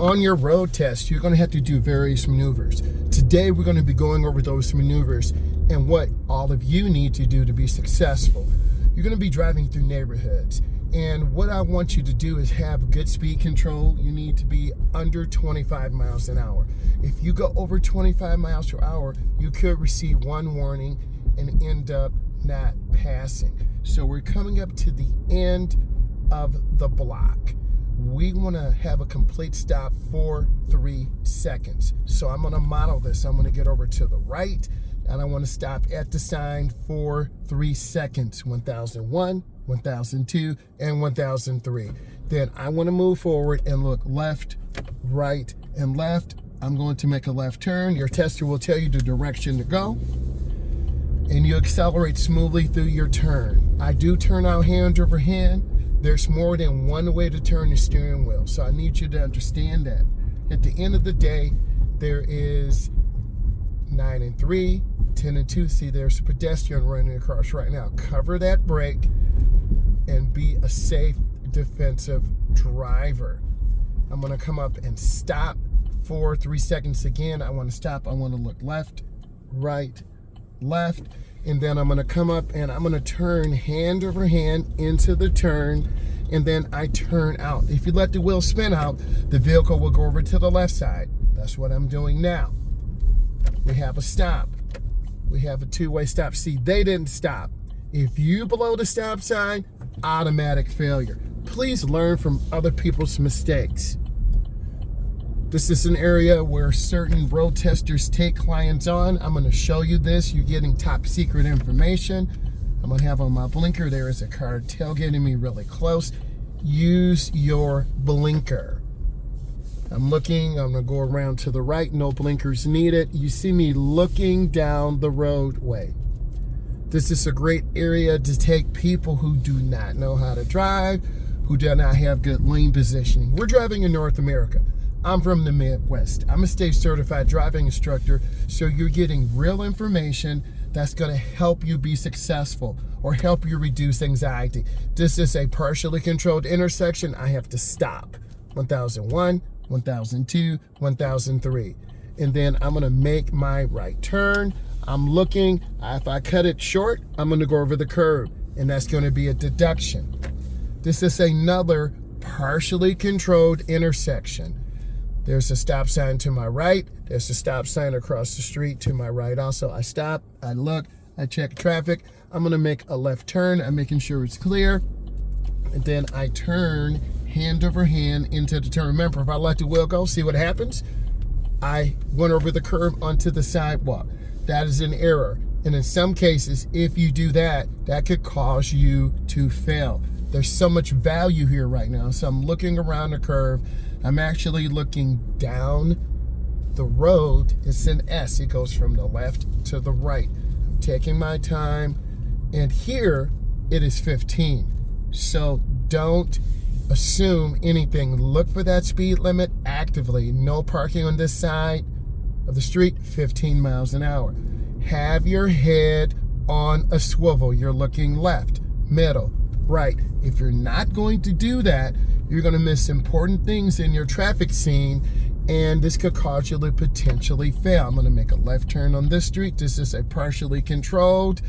On your road test, you're going to have to do various maneuvers. Today, we're going to be going over those maneuvers and what all of you need to do to be successful. You're going to be driving through neighborhoods. And what I want you to do is have good speed control. You need to be under 25 miles an hour. If you go over 25 miles per hour, you could receive one warning and end up not passing. So we're coming up to the end of the block. We want to have a complete stop for 3 seconds. So I'm going to model this. I'm going to get over to the right, and I want to stop at the sign for 3 seconds. 1001, 1002, and 1003. Then I want to move forward and look left, right, and left. I'm going to make a left turn. Your tester will tell you the direction to go, and you accelerate smoothly through your turn. I do turn out hand over hand. There's more than one way to turn the steering wheel, so I need you to understand that. At the end of the day, there is 9 and 3, 10 and 2. See, there's a pedestrian running across right now. Cover that brake and be a safe, defensive driver. I'm going to come up and stop for 3 seconds again. I want to stop. I want to look left, right, left. And then I'm going to come up and I'm going to turn hand over hand into the turn, and then I turn out. If you let the wheel spin out, the vehicle will go over to the left side. That's what I'm doing now. We have a stop. We have a two-way stop. See, they didn't stop. If you blow the stop sign, automatic failure. Please learn from other people's mistakes. This is an area where certain road testers take clients on. I'm going to show you this. You're getting top secret information. I'm going to have on my blinker. There is a car tailgating me really close. Use your blinker. I'm looking. I'm going to go around to the right. No blinkers needed. You see me looking down the roadway. This is a great area to take people who do not know how to drive, who do not have good lane positioning. We're driving in North America. I'm from the Midwest. I'm a state certified driving instructor, so you're getting real information that's going to help you be successful or help you reduce anxiety. This is a partially controlled intersection. I have to stop. 1001, 1002, 1003. And then I'm going to make my right turn. I'm looking. If I cut it short, I'm going to go over the curb, and that's going to be a deduction. This is another partially controlled intersection. There's a stop sign to my right. There's a stop sign across the street to my right also. I stop, I look, I check traffic. I'm gonna make a left turn. I'm making sure it's clear. And then I turn hand over hand into the turn. Remember, if I let the wheel go, see what happens? I went over the curb onto the sidewalk. That is an error. And in some cases, if you do that, that could cause you to fail. There's so much value here right now. So I'm looking around the curve. I'm actually looking down the road. It's an S. It goes from the left to the right. I'm taking my time. And here it is 15. So don't assume anything. Look for that speed limit actively. No parking on this side of the street, 15 miles an hour. Have your head on a swivel. You're looking left, middle, right. If you're not going to do that, you're going to miss important things in your traffic scene, and this could cause you to potentially fail. I'm going to make a left turn on this street. This is a partially controlled.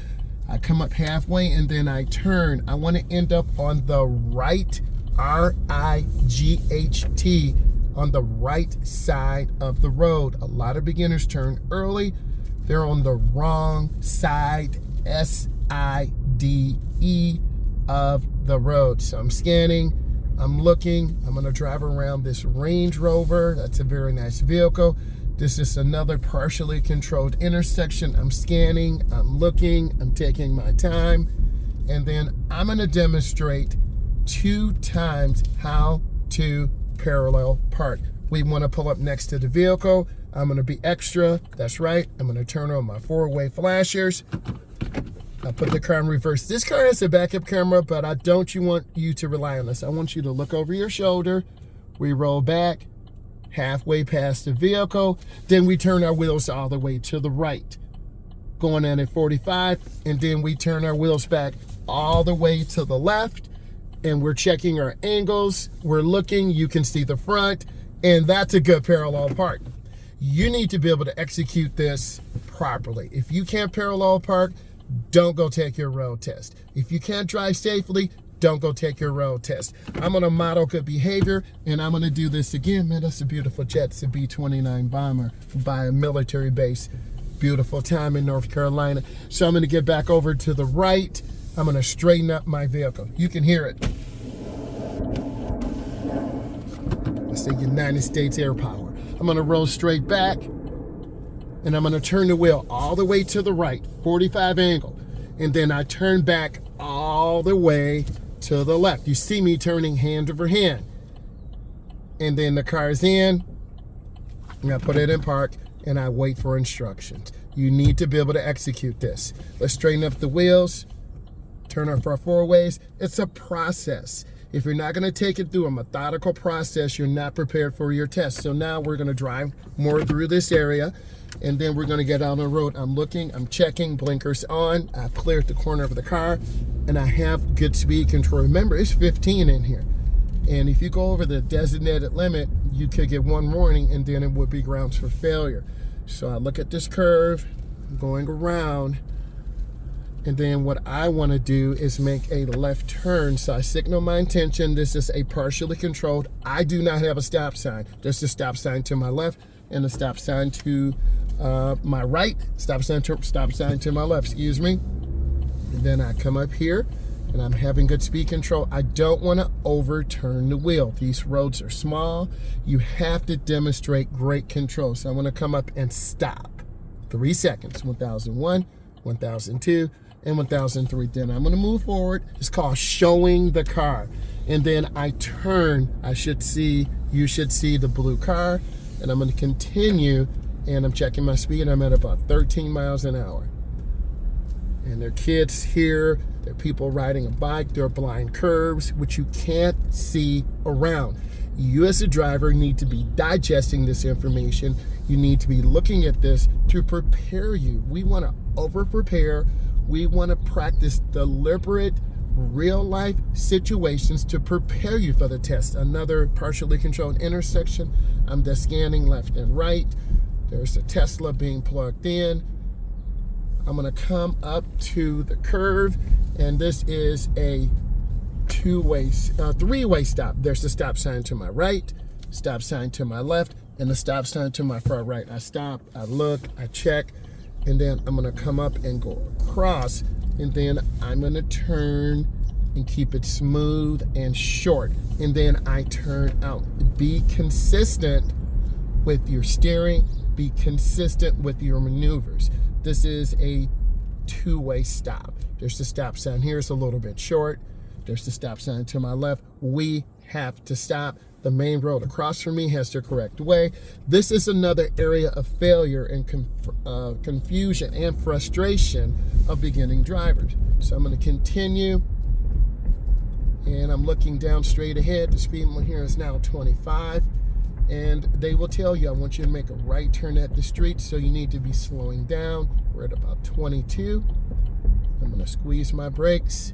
I come up halfway and then I turn. I want to end up on the right, R-I-G-H-T, on the right side of the road. A lot of beginners turn early. They're on the wrong side, S-I-D-E, of the road. So I'm scanning, I'm looking, I'm gonna drive around this Range Rover. That's a very nice vehicle. This is another partially controlled intersection. I'm scanning, I'm looking, I'm taking my time, and then I'm gonna demonstrate 2 times how to parallel park. We wanna pull up next to the vehicle. I'm gonna be extra, that's right. I'm gonna turn on my 4-way flashers. I put the car in reverse. This car has a backup camera, but I don't want you to rely on this. I want you to look over your shoulder. We roll back halfway past the vehicle. Then we turn our wheels all the way to the right, going in at 45. And then we turn our wheels back all the way to the left. and we're checking our angles. We're looking, you can see the front, and that's a good parallel park. You need to be able to execute this properly. If you can't parallel park, don't go take your road test. If you can't drive safely, don't go take your road test. I'm gonna model good behavior, and I'm gonna do this again. Man, that's a beautiful jet. It's a B-29 bomber by a military base. Beautiful time in North Carolina. So I'm gonna get back over to the right. I'm gonna straighten up my vehicle. You can hear it. That's the United States Air Power. I'm gonna roll straight back, and I'm gonna turn the wheel all the way to the right, 45 angle. And then I turn back all the way to the left. You see me turning hand over hand. And then the car's in, and I put it in park, and I wait for instructions. You need to be able to execute this. Let's straighten up the wheels, turn off our four ways. It's a process. If you're not gonna take it through a methodical process, you're not prepared for your test. So now we're gonna drive more through this area, and then we're gonna get on the road. I'm looking, I'm checking, blinkers on. I cleared the corner of the car, and I have good speed control. Remember, it's 15 in here. And if you go over the designated limit, you could get one warning, and then it would be grounds for failure. So I look at this curve, going around, and then what I want to do is make a left turn. So I signal my intention. This is a partially controlled. I do not have a stop sign. There's a stop sign to my left and a stop sign to my right. Stop sign to my left, excuse me. And then I come up here, and I'm having good speed control. I don't want to overturn the wheel. These roads are small. You have to demonstrate great control. So I want to come up and stop. 3 seconds, 1001, 1002, and 1003. Then I'm gonna move forward. It's called showing the car. And then I turn, you should see the blue car, and I'm gonna continue, and I'm checking my speed. I'm at about 13 miles an hour. And there are kids here, there are people riding a bike, there are blind curves, which you can't see around. You as a driver need to be digesting this information. You need to be looking at this to prepare you. We want to over-prepare. We want to practice deliberate, real-life situations to prepare you for the test. Another partially controlled intersection. I'm just scanning left and right. There's a Tesla being plugged in. I'm going to come up to the curve, and this is a three-way stop. There's a stop sign to my right, stop sign to my left, and a stop sign to my far right. I stop, I look, I check, and then I'm gonna come up and go across, and then I'm gonna turn and keep it smooth and short, and then I turn out. Be consistent with your steering, be consistent with your maneuvers. This is a two-way stop. There's the stop sign here, it's a little bit short. There's the stop sign to my left. We have to stop. The main road across from me has the correct way. This is another area of failure and confusion and frustration of beginning drivers. So I'm going to continue, and I'm looking down straight ahead. The speed limit here is now 25, and they will tell you, I want you to make a right turn at the street, so you need to be slowing down. We're at about 22. I'm going to squeeze my brakes,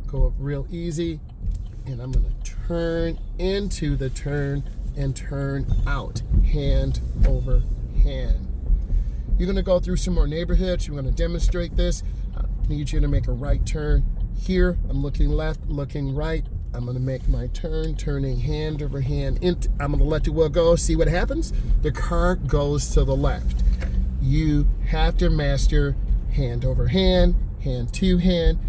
go up real easy, and I'm gonna turn into the turn and turn out, hand over hand. You're gonna go through some more neighborhoods. You're gonna demonstrate this. I need you to make a right turn here. I'm looking left, looking right. I'm gonna make my turn, turning hand over hand. I'm gonna let the wheel go, see what happens. The car goes to the left. You have to master hand over hand, hand to hand.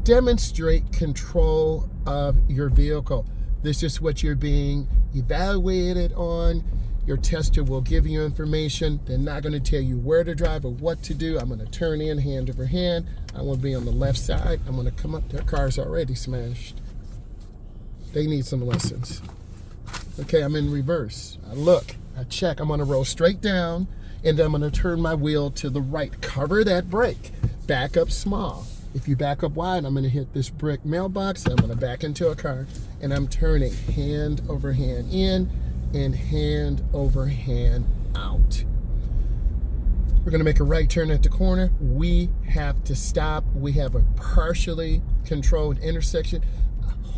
Demonstrate control of your vehicle. This is what you're being evaluated on. Your tester will give you information. They're not going to tell you where to drive or what to do. I'm going to turn in hand over hand. I want to be on the left side. I'm going to come up. Their car's already smashed. They need some lessons. Okay, I'm in reverse. I look, I check. I'm going to roll straight down, and then I'm going to turn my wheel to the right. Cover that brake. Back up small. If you back up wide, I'm going to hit this brick mailbox. I'm going to back into a car, and I'm turning hand over hand in and hand over hand out. We're going to make a right turn at the corner. We have to stop. We have a partially controlled intersection.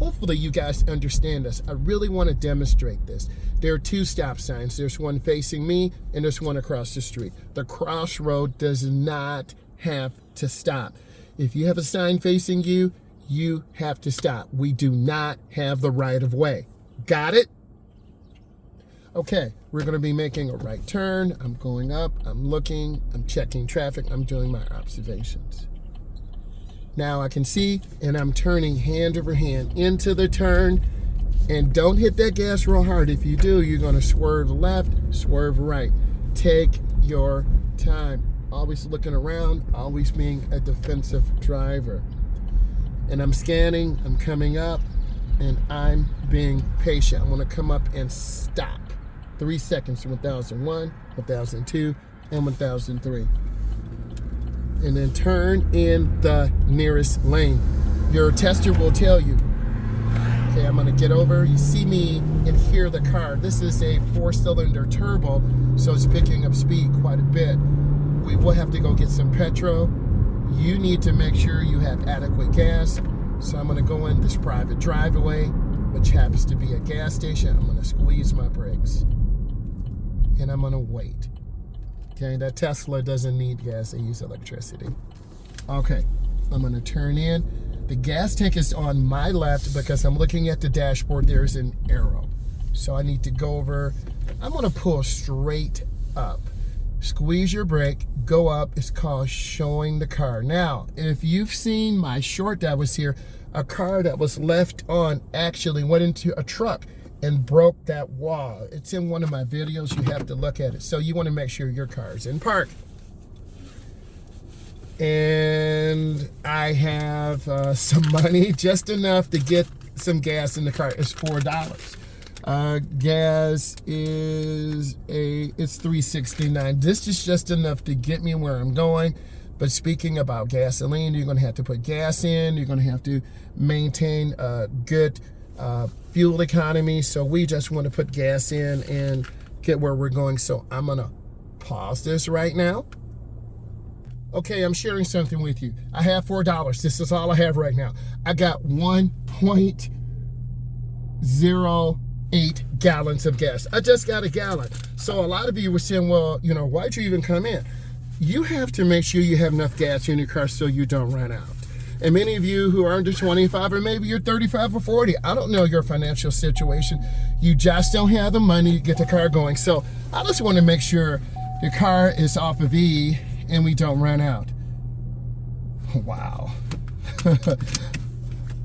hopefully you guys understand this. I really want to demonstrate this. There are two stop signs. There's one facing me and there's one across the street. The crossroad does not have to stop. If you have a sign facing you, you have to stop. We do not have the right of way. Got it? Okay, we're going to be making a right turn. I'm going up, I'm looking, I'm checking traffic, I'm doing my observations. Now I can see, and I'm turning hand over hand into the turn. And don't hit that gas real hard. If you do, you're going to swerve left, swerve right. Take your time. Always looking around, always being a defensive driver. And I'm scanning, I'm coming up, and I'm being patient. I want to come up and stop. 3 seconds, 1001, 1002, and 1003. And then turn in the nearest lane. Your tester will tell you. Okay, I'm gonna get over. You see me and hear the car. This is a 4-cylinder turbo, so it's picking up speed quite a bit. We will have to go get some petrol. You need to make sure you have adequate gas. So I'm gonna go in this private driveway, which happens to be a gas station. I'm gonna squeeze my brakes. And I'm gonna wait. Okay, that Tesla doesn't need gas, they use electricity. Okay, I'm gonna turn in. The gas tank is on my left because I'm looking at the dashboard, there's an arrow. So I need to go over, I'm gonna pull straight up. Squeeze your brake, go up, it's called showing the car. Now, if you've seen my short that was here, a car that was left on actually went into a truck and broke that wall. It's in one of my videos, you have to look at it. So you wanna make sure your car is in park. And I have some money, just enough to get some gas in the car. It's $4. Gas is it's $3.69. This is just enough to get me where I'm going. But speaking about gasoline, you're gonna have to put gas in, you're gonna have to maintain a good fuel economy. So we just want to put gas in and get where we're going. So I'm gonna pause this right now. Okay, I'm sharing something with you. I have $4. This is all I have right now. I got 1.08 gallons of gas. I just got a gallon. So a lot of you were saying, well, you know, why'd you even come in? You have to make sure you have enough gas in your car so you don't run out. And many of you who are under 25, or maybe you're 35 or 40, I don't know your financial situation. You just don't have the money to get the car going. So I just want to make sure your car is off of E and we don't run out. Wow.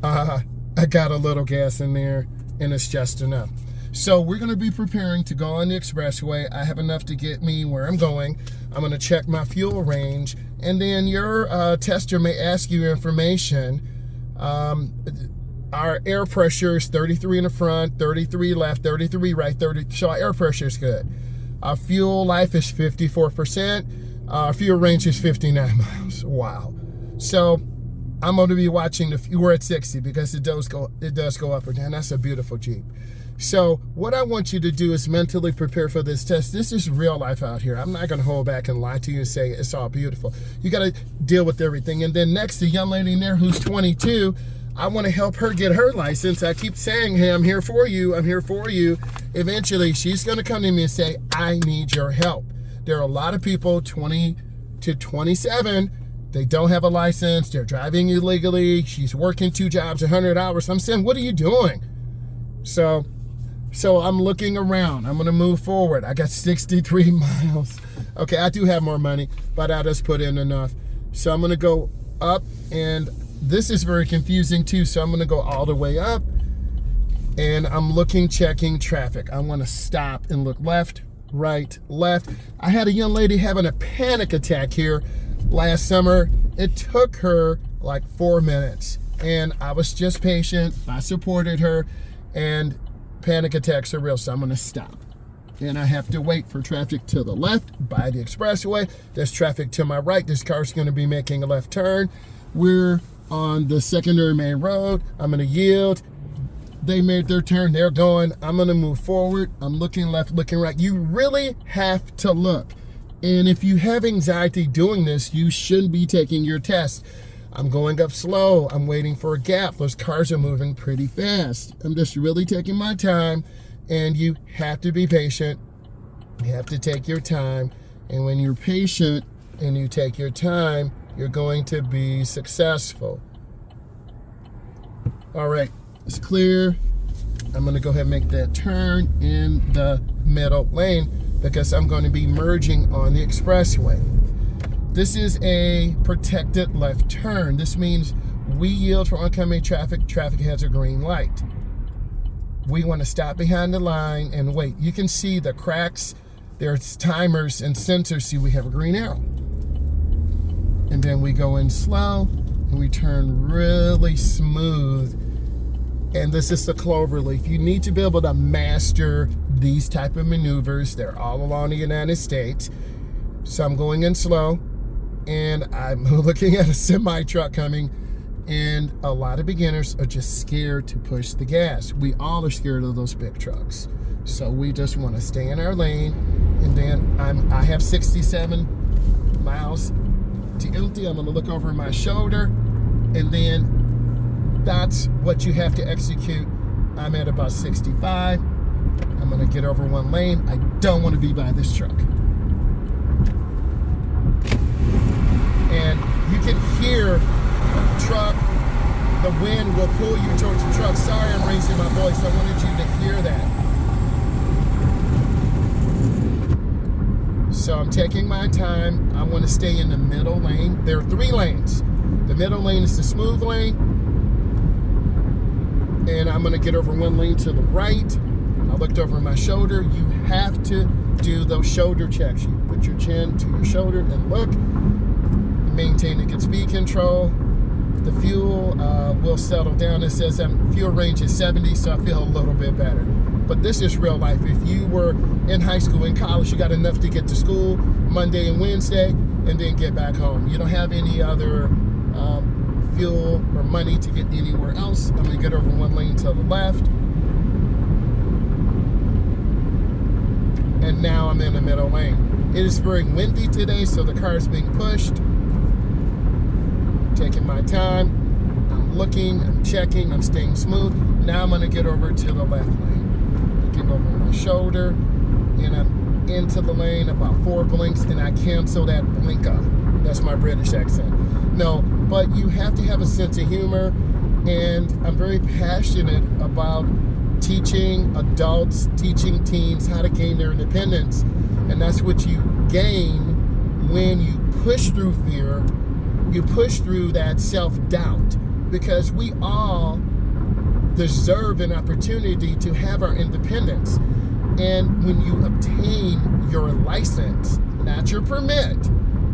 I got a little gas in there and it's just enough. So we're gonna be preparing to go on the expressway. I have enough to get me where I'm going. I'm gonna check my fuel range, and then your tester may ask you information. Our air pressure is 33 in the front, 33 left, 33 right, 30, so our air pressure is good. Our fuel life is 54%. Our fuel range is 59 miles. Wow. So I'm going to be watching we're at 60 because it does go up or down. That's a beautiful Jeep. So what I want you to do is mentally prepare for this test. This is real life out here. I'm not going to hold back and lie to you and say it's all beautiful. You got to deal with everything. And then next, the young lady in there who's 22, I want to help her get her license. I keep saying, hey, I'm here for you. I'm here for you. Eventually, she's going to come to me and say, I need your help. There are a lot of people, 20 to 27, they don't have a license, they're driving illegally, she's working 2 jobs, 100 hours. I'm saying, what are you doing? So I'm looking around, I'm gonna move forward. I got 63 miles. Okay, I do have more money, but I just put in enough. So I'm gonna go up, and this is very confusing too, so I'm gonna go all the way up, and I'm looking, checking traffic. I wanna stop and look left, right, left. I had a young lady having a panic attack here last summer. It took her like 4 minutes, and I was just patient. I supported her, and panic attacks are real, so I'm gonna stop. And I have to wait for traffic to the left by the expressway. There's traffic to my right. This car's gonna be making a left turn. We're on the secondary main road. I'm gonna yield. They made their turn, they're going. I'm gonna move forward. I'm looking left, looking right. You really have to look. And if you have anxiety doing this, you shouldn't be taking your test. I'm going up slow. I'm waiting for a gap. Those cars are moving pretty fast. I'm just really taking my time, and you have to be patient. You have to take your time. And when you're patient and you take your time, you're going to be successful. All right, it's clear. I'm going to go ahead and make that turn in the middle lane because I'm going to be merging on the expressway. This is a protected left turn. This means we yield for oncoming traffic. Traffic has a green light. We want to stop behind the line and wait. You can see the cracks. There's timers and sensors. See, we have a green arrow. And then we go in slow and we turn really smooth. And this is the cloverleaf. You need to be able to master these type of maneuvers. They're all along the United States. So I'm going in slow, and I'm looking at a semi-truck coming, and a lot of beginners are just scared to push the gas. We all are scared of those big trucks. So we just want to stay in our lane, and then I have 67 miles to empty. I'm going to look over my shoulder, and then that's what you have to execute. I'm at about 65. I'm going to get over one lane. I don't want to be by this truck. And you can hear the truck. The wind will pull you towards the truck. Sorry, I'm raising my voice. I wanted you to hear that. So I'm taking my time. I want to stay in the middle lane. There are 3 lanes. The middle lane is the smooth lane. And I'm going to get over one lane to the right. I looked over my shoulder. You have to do those shoulder checks. You put your chin to your shoulder and look. Maintain a good speed control. The fuel will settle down. It says fuel range is 70, so I feel a little bit better. But this is real life. If you were in high school, in college, you got enough to get to school Monday and Wednesday and then get back home. You don't have any other fuel or money to get anywhere else. I'm going to get over one lane to the left. And now I'm in the middle lane. It is very windy today, so the car is being pushed. Taking my time. I'm looking, I'm checking, I'm staying smooth. Now I'm going to get over to the left lane. Looking over my shoulder, and I'm into the lane about 4 blinks, and I cancel that blinker. That's my British accent. No, but you have to have a sense of humor, and I'm very passionate about teaching adults, teaching teens how to gain their independence. And that's what you gain when you push through fear, you push through that self-doubt, because we all deserve an opportunity to have our independence. And when you obtain your license, not your permit,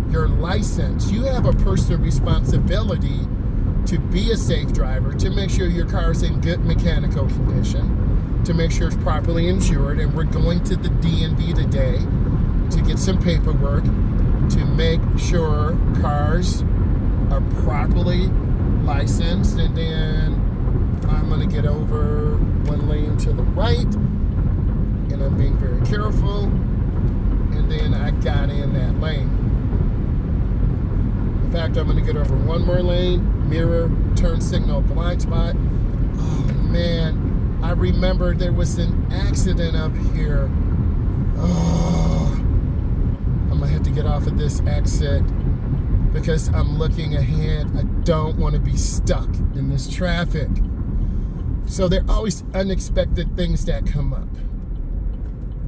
your license, you have a personal responsibility to be a safe driver, to make sure your car is in good mechanical condition, to make sure it's properly insured. And we're going to the DMV today to get some paperwork to make sure cars are properly licensed. And then I'm going to get over one lane to the right, and I'm being very careful. And then I got in that lane. In fact, I'm going to get over one more lane, mirror, turn signal, blind spot. Oh man, I remember there was an accident up here. Oh, I'm going to have to get off of this exit because I'm looking ahead. I don't want to be stuck in this traffic. So there are always unexpected things that come up.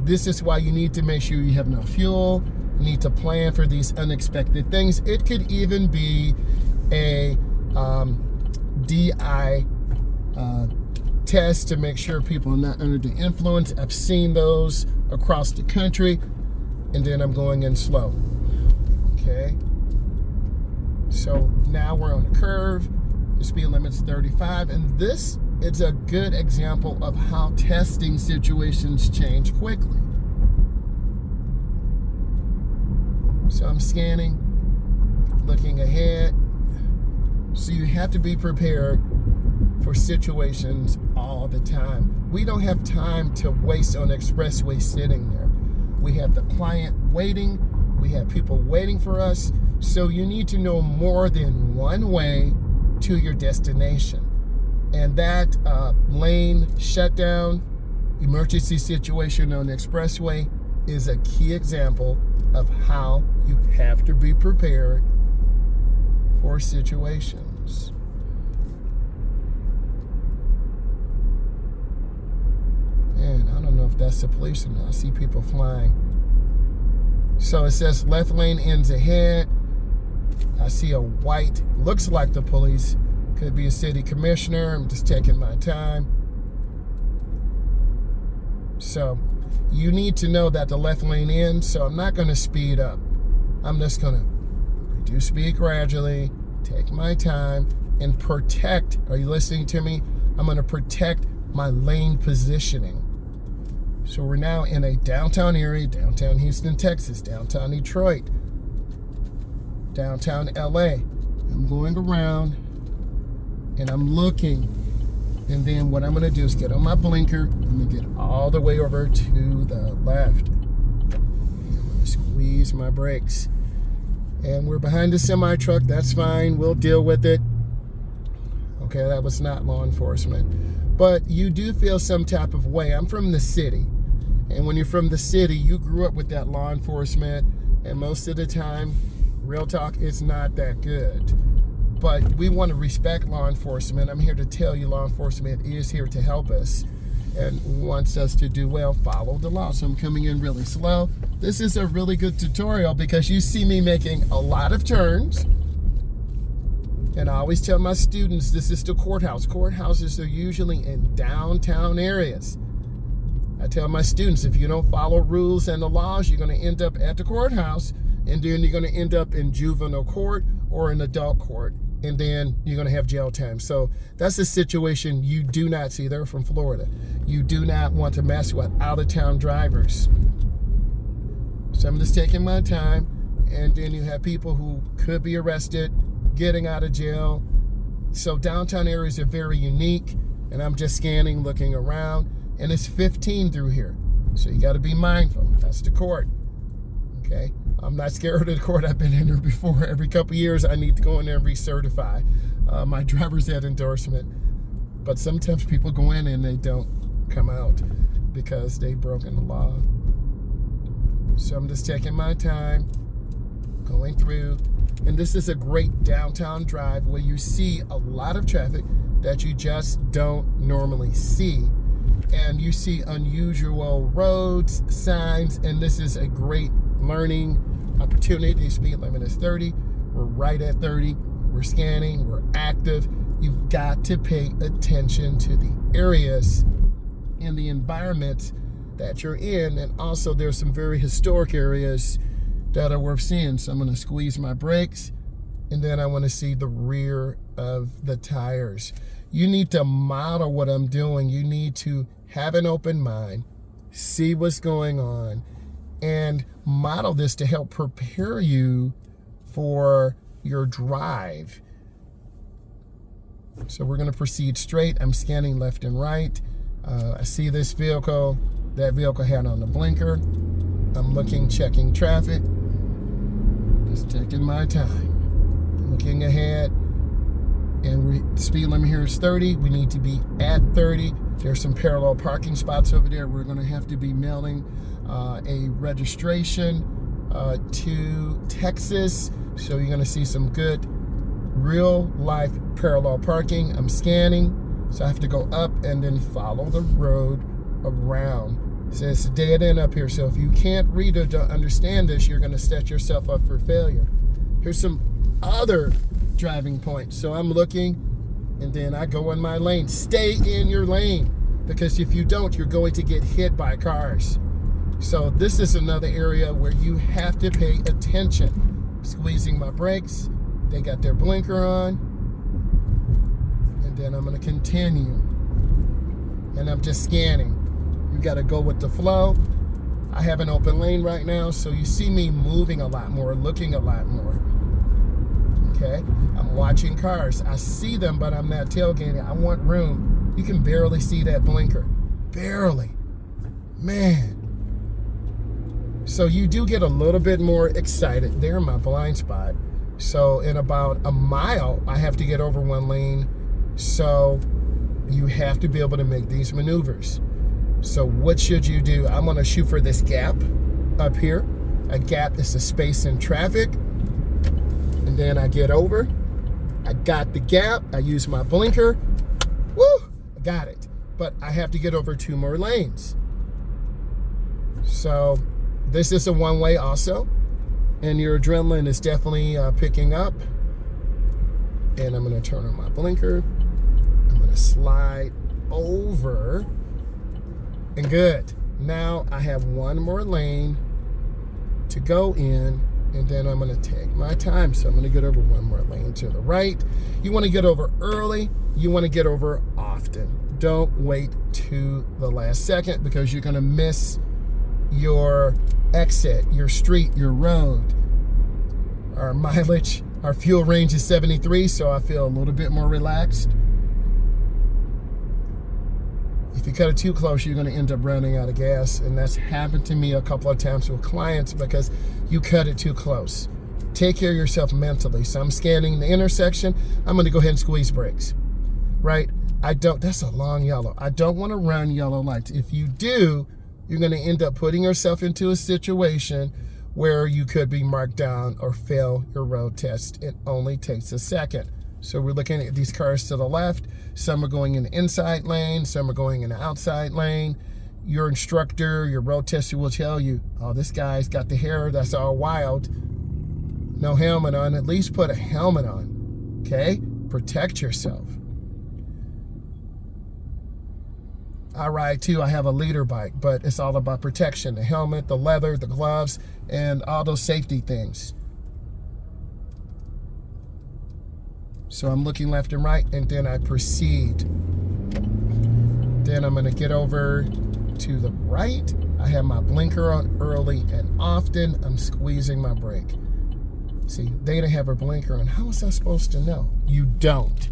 This is why you need to make sure you have enough fuel. You need to plan for these unexpected things. It could even be a DI test to make sure people are not under the influence. I've seen those across the country. And then I'm going in slow. Okay. So now we're on the curve. The speed limit's 35. And this is a good example of how testing situations change quickly. So I'm scanning, looking ahead. So you have to be prepared for situations all the time. We don't have time to waste on the expressway sitting there. We have the client waiting. We have people waiting for us. So you need to know more than one way to your destination. And that lane shutdown, emergency situation on the expressway is a key example of how you have to be prepared for situations. And I don't know if that's the police or not. I see people flying. So it says left lane ends ahead. I see a white, looks like the police. Could be a city commissioner. I'm just taking my time. So you need to know that the left lane ends, so I'm not going to speed up. I'm just going to reduce speed gradually, take my time, and protect. Are you listening to me? I'm going to protect my lane positioning. So we're now in a downtown area, downtown Houston, Texas, downtown Detroit, downtown LA. I'm going around and I'm looking. And then what I'm going to do is get on my blinker. I'm going to get all the way over to the left. I'm going to squeeze my brakes. And we're behind the semi-truck. That's fine. We'll deal with it. Okay, that was not law enforcement. But you do feel some type of way. I'm from the city. And when you're from the city, you grew up with that law enforcement. And most of the time, real talk, it's not that good. But we want to respect law enforcement. I'm here to tell you law enforcement is here to help us and wants us to do well, follow the law. So I'm coming in really slow. This is a really good tutorial because you see me making a lot of turns. And I always tell my students, this is the courthouse. Courthouses are usually in downtown areas. I tell my students, if you don't follow rules and the laws, you're going to end up at the courthouse, and then you're going to end up in juvenile court or in adult court, and then you're going to have jail time. So that's a situation you do not see. They're from Florida. You do not want to mess with out-of-town drivers. So I'm just taking my time, and then you have people who could be arrested, getting out of jail. So downtown areas are very unique, and I'm just scanning, looking around, and it's 15 through here. So you got to be mindful. That's the court. Okay? I'm not scared of the court. I've been in there before. Every couple of years, I need to go in there and recertify my driver's ed endorsement. But sometimes people go in and they don't come out because they've broken the law. So I'm just taking my time, going through. And this is a great downtown drive where you see a lot of traffic that you just don't normally see. And you see unusual roads, signs, and this is a great learning opportunity. The speed limit is 30. We're right at 30. We're scanning. We're active. You've got to pay attention to the areas and the environments that you're in. And also there's some very historic areas that are worth seeing. So I'm going to squeeze my brakes, and then I want to see the rear of the tires. You need to model what I'm doing. You need to have an open mind, see what's going on, and model this to help prepare you for your drive. So we're going to proceed straight. I'm scanning left and right. I see this vehicle. That vehicle had on the blinker. I'm looking, checking traffic. Just taking my time. Looking ahead. And speed limit here is 30. We need to be at 30. There's some parallel parking spots over there. We're going to have to be mailing a registration to Texas. So you're going to see some good real life parallel parking. I'm scanning, so I have to go up and then follow the road around. So it's a dead end up here. So if you can't read or don't understand this, you're going to set yourself up for failure. Here's some other driving points. So I'm looking, and then I go in my lane. Stay in your lane, because if you don't, you're going to get hit by cars. So this is another area where you have to pay attention. Squeezing my brakes. They got their blinker on. And then I'm going to continue. And I'm just scanning. You got to go with the flow. I have an open lane right now, so you see me moving a lot more, looking a lot more. Okay? I'm watching cars. I see them, but I'm not tailgating. I want room. You can barely see that blinker. Barely. Man. So you do get a little bit more excited. There in my blind spot. So in about a mile, I have to get over one lane. So you have to be able to make these maneuvers. So what should you do? I'm gonna shoot for this gap up here. A gap is a space in traffic. And then I get over. I got the gap. I use my blinker. Woo! I got it. But I have to get over 2 more lanes. So this is a one-way also. And your adrenaline is definitely picking up. And I'm gonna turn on my blinker. I'm gonna slide over. And good. Now I have 1 more lane to go in, and then I'm gonna take my time. So I'm gonna get over 1 more lane to the right. You wanna get over early, you wanna get over often. Don't wait to the last second because you're gonna miss your exit, your street, your road. Our mileage, our fuel range is 73, so I feel a little bit more relaxed. If you cut it too close, you're going to end up running out of gas. And that's happened to me a couple of times with clients because you cut it too close. Take care of yourself mentally. So I'm scanning the intersection. I'm going to go ahead and squeeze brakes, right? That's a long yellow. I don't want to run yellow lights. If you do, you're going to end up putting yourself into a situation where you could be marked down or fail your road test. It only takes a second. So we're looking at these cars to the left. Some are going in the inside lane. Some are going in the outside lane. Your instructor, your road tester will tell you, oh, this guy's got the hair that's all wild. No helmet on. At least put a helmet on, okay? Protect yourself. I ride too. I have a leader bike, but it's all about protection. The helmet, the leather, the gloves, and all those safety things. So I'm looking left and right, and then I proceed. Then I'm gonna get over to the right. I have my blinker on early and often. I'm squeezing my brake. See, they didn't have a blinker on. How was I supposed to know? You don't.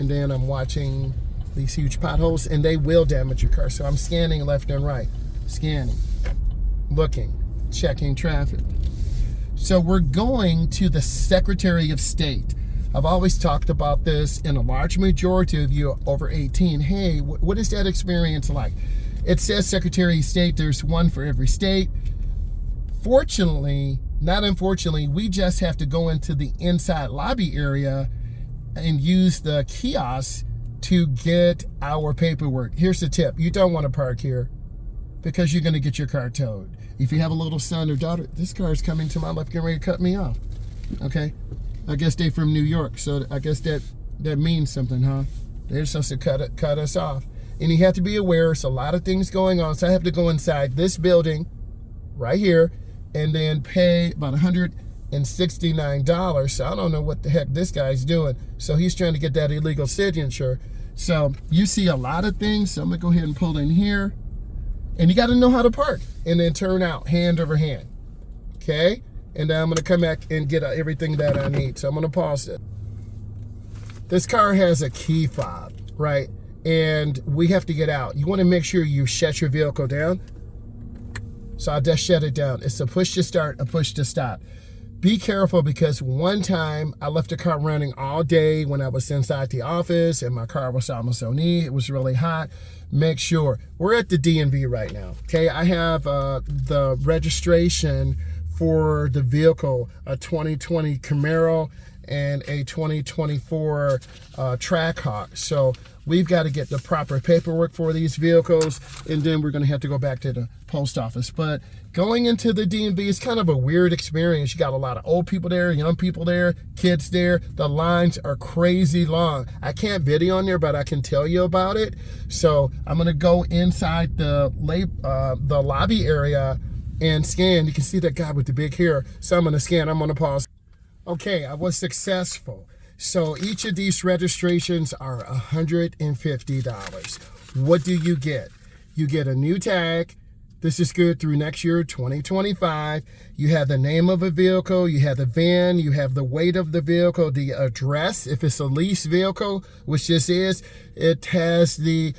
And then I'm watching these huge potholes, and they will damage your car. So I'm scanning left and right. Scanning, looking, checking traffic. So we're going to the Secretary of State. I've always talked about this, and a large majority of you over 18. Hey, what is that experience like? It says Secretary of State, there's one for every state. Fortunately, not unfortunately, we just have to go into the inside lobby area and use the kiosk to get our paperwork. Here's the tip. You don't want to park here because you're going to get your car towed. If you have a little son or daughter, this car is coming to my left, getting ready to cut me off. Okay? I guess they're from New York, so I guess that means something, huh? They're supposed to cut us off. And you have to be aware, there's a lot of things going on, so I have to go inside this building right here and then pay about $169. So I don't know what the heck this guy's doing. So he's trying to get that illegal signature. So you see a lot of things, so I'm gonna go ahead and pull in here. And you gotta know how to park and then turn out hand over hand, okay? And then I'm gonna come back and get everything that I need. So I'm gonna pause it. This car has a key fob, right? And we have to get out. You wanna make sure you shut your vehicle down. So I just shut it down. It's a push to start, a push to stop. Be careful because one time I left the car running all day when I was inside the office and my car was almost on E. It was really hot. Make sure. We're at the DMV right now, okay? I have the registration for the vehicle, a 2020 Camaro and a 2024 Trackhawk. So we've got to get the proper paperwork for these vehicles, and then we're going to have to go back to the post office. But going into the DMV is kind of a weird experience. You got a lot of old people there, young people there, kids there. The lines are crazy long. I can't video on there, but I can tell you about it. So I'm going to go inside the lobby area and scan. You can see that guy with the big hair. So I'm going to scan. I'm going to pause. Okay, I was successful. So each of these registrations are $150. What do you get? You get a new tag. This is good through next year, 2025. You have the name of a vehicle, you have the VIN, you have the weight of the vehicle, the address. If it's a lease vehicle, which this is, it has the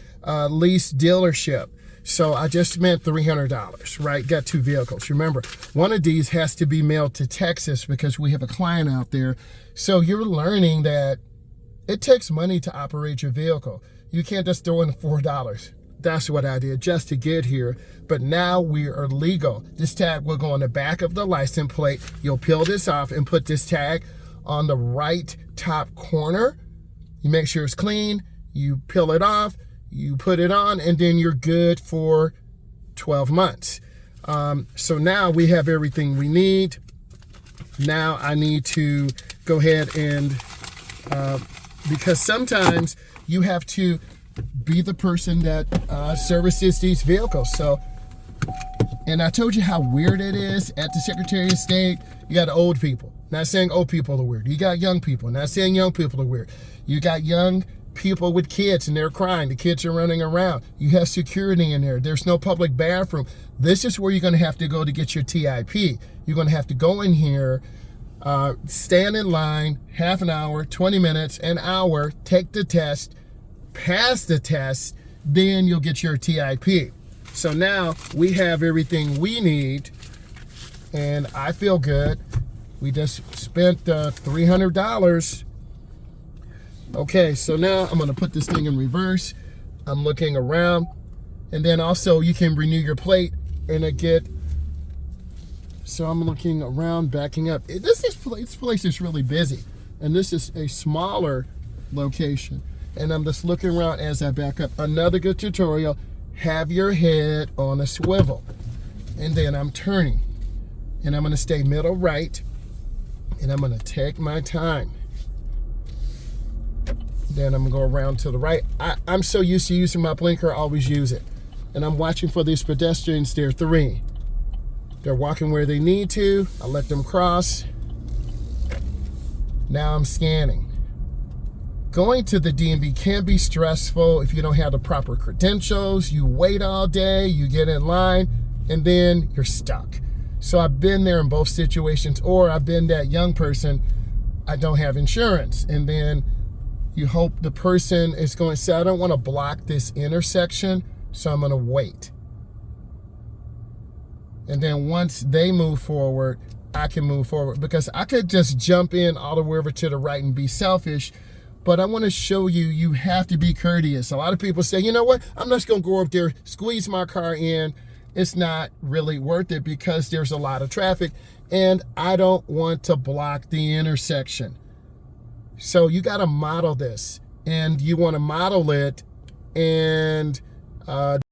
lease dealership. So I just spent $300, right? Got 2 vehicles. Remember, one of these has to be mailed to Texas because we have a client out there. So you're learning that it takes money to operate your vehicle. You can't just throw in $4. That's what I did just to get here. But now we are legal. This tag will go on the back of the license plate. You'll peel this off and put this tag on the right top corner. You make sure it's clean. You peel it off. You put it on, and then you're good for 12 months. So now we have everything we need. Now I need to go ahead and, because sometimes you have to be the person that services these vehicles. So, and I told you how weird it is at the Secretary of State. You got old people. Not saying old people are weird. You got young people. Not saying young people are weird. You got young people with kids and they're crying. The kids are running around. You have security in there. There's no public bathroom. This is where you're going to have to go to get your TIP. You're going to have to go in here, stand in line, half an hour, 20 minutes, an hour, take the test, pass the test, then you'll get your TIP. So now we have everything we need, and I feel good. We just spent $300. Okay, so now I'm gonna put this thing in reverse. I'm looking around, and then also you can renew your plate and so I'm looking around, backing up. This place is really busy, and this is a smaller location. And I'm just looking around as I back up. Another good tutorial, have your head on a swivel. And then I'm turning, and I'm gonna stay middle right, and I'm gonna take my time. Then I'm gonna go around to the right. I'm so used to using my blinker, I always use it. And I'm watching for these pedestrians. There are 3. They're walking where they need to. I let them cross. Now I'm scanning. Going to the DMV can be stressful if you don't have the proper credentials. You wait all day, you get in line, and then you're stuck. So I've been there in both situations, or I've been that young person, I don't have insurance. And then you hope the person is going to say, I don't want to block this intersection, so I'm going to wait. And then once they move forward, I can move forward, because I could just jump in all the way over to the right and be selfish. But I want to show you, you have to be courteous. A lot of people say, you know what, I'm just going to go up there, squeeze my car in. It's not really worth it because there's a lot of traffic, and I don't want to block the intersection. So you got to model this, and you want to model it and